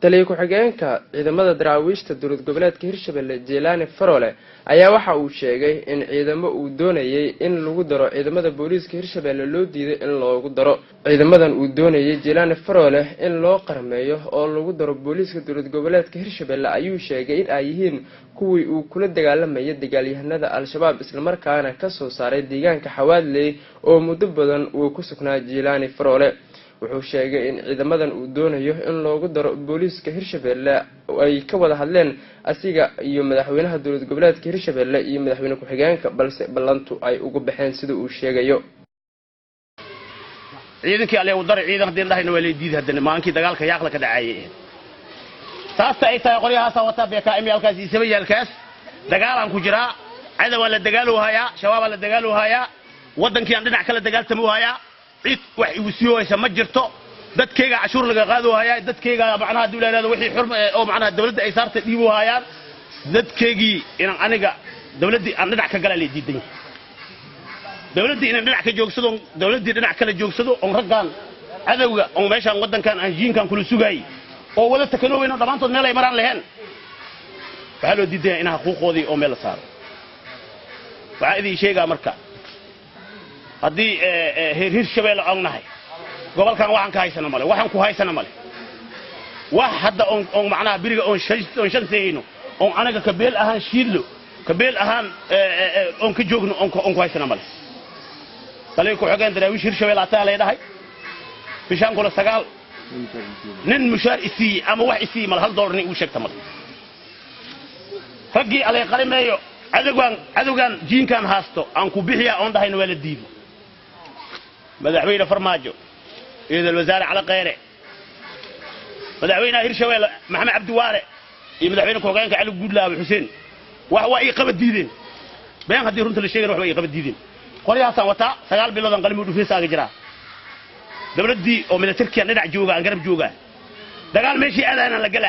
taliye ku-xigeenka ciidamada daraawiishta dowlad goboleedka Hirshabelle Jeelani Farole ayaa waxa uu sheegay in ciidamo uu doonayay in lagu daro ciidamada booliiska Hirshabelle loo diiday in loogu daro ciidamadan uu doonayay Jeelani Farole in loo qarmeeyo oo lagu daro booliiska dowlad goboleedka Hirshabelle ayuu sheegay in ay yihiin kuwii uu kula dagaalamay dagaalyahanada al-shabaab isla markaana ka soo saaray deegaanka Xawaadley oo muddo badan uu ku sugnaa Jeelani Farole wuxuu sheegay in ciidamadan uu doonayo in loogu daro booliiska Hirshabelle ay ka wada hadleen asiga iyo madaxweynaha dowlad goboleedka Hirshabelle iyo madaxweyne ku-xigeenka balse ballantu ay ugu baxeen sida uu sheegayo ciidankii alle uu daray ciidan hadii dhahayna waa leediid hadana maankii dagaalka yaaqla ka dhacayay taasta ay tahay qoryahaas wata beeka imaalkaas isaba yaalkaas dagaalan ku jira cadaw la dagaalo haya shabaab la dagaalo haya wadankii aan dhinac kala dagaaltamo haya cid wax igu siiyaysa ma jirto dadkayga cashuur laga qaado haya dadkayga macnaha dawladda wixii xurmo oo macnaha dawladda ay saartay dhiibo hayaan dadkaygii in aniga dawladda aan dhinac ka galay diiday dawladda in dhinac ka joogsado dawladda dhinac kala joogsado oo raggan cadawga oo meeshan wadankan aan jiinkan kula sugay oo wada takanooyna dhamaantood meel ay maraan lahayn waxa loo diiday in xuquuqoodii oo meel la saaro waxa idin sheegaa marka haddii Hirshabelle aan nahay gobolkan waxaan ka haysana male waxaan ku haysana male wax hadda on macnaha biriga on shanseeyno on anaga ka beel ahaan shiidlo ka beel ahaan on ka joogno on ku haysana male taliye ku-xigeen daraawiish Hirshabelle ataa leedahay bishaan kula 9 nin mushaar isii ama wax isii mal $1 uu sheegta male ragii alay qalimeeyo cadawgan jiinkan haasto aan ku bixiya on dhahayna wala diido madaxweyne farmaajo إذا الوزارة على غيره مدحوينا هيرشبيله محمد عبد الوارث مدحوينا كوغانك علي جودلا وحسين وهو اي قبد ديدين بين هدي رنت لشيغ وحو اي قبد ديدين قرياسا وتا 9 bilood qalmi u dhufeysaaga jira dawladii oo militariga dhinac jooga aan garab jooga dagaal meeshii aadana la galay